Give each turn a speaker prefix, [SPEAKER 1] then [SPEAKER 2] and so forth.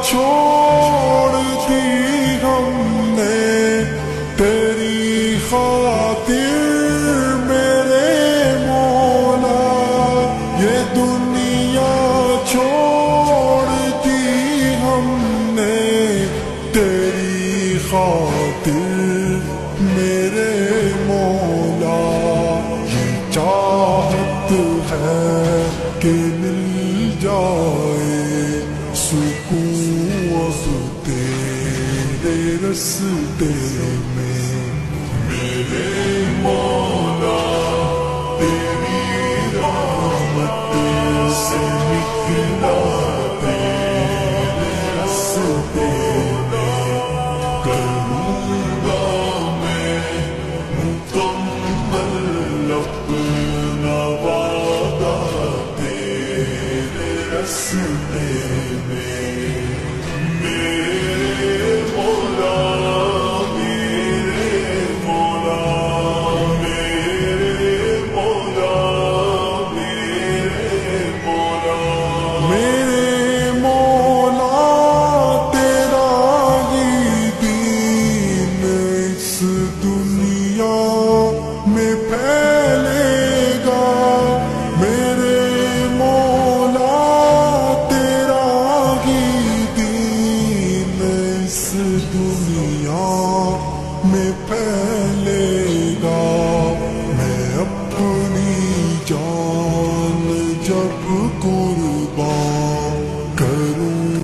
[SPEAKER 1] چھوڑ دی ہم نے تیری خاطر میرے مولا، یہ دنیا چھوڑ دی ہم نے تیری خاطر میرے مولا، یہ چاہت ہے کہ مل جائے سکون اب تیرے رستے میں میرے مولا، تیری رحمت سے نکلا تیرے رستے میں، کروں گا میں مکمل اپنا وعدہ تیرے رستے میں، میرے مولا میرے مولا میرے مولا میرے مولا میرے مولا، تیرا ہی دین اس دنیا میں پھیلے گا، میرے مولا تیرا ہی دین اس دنیا میں پھیلے گا۔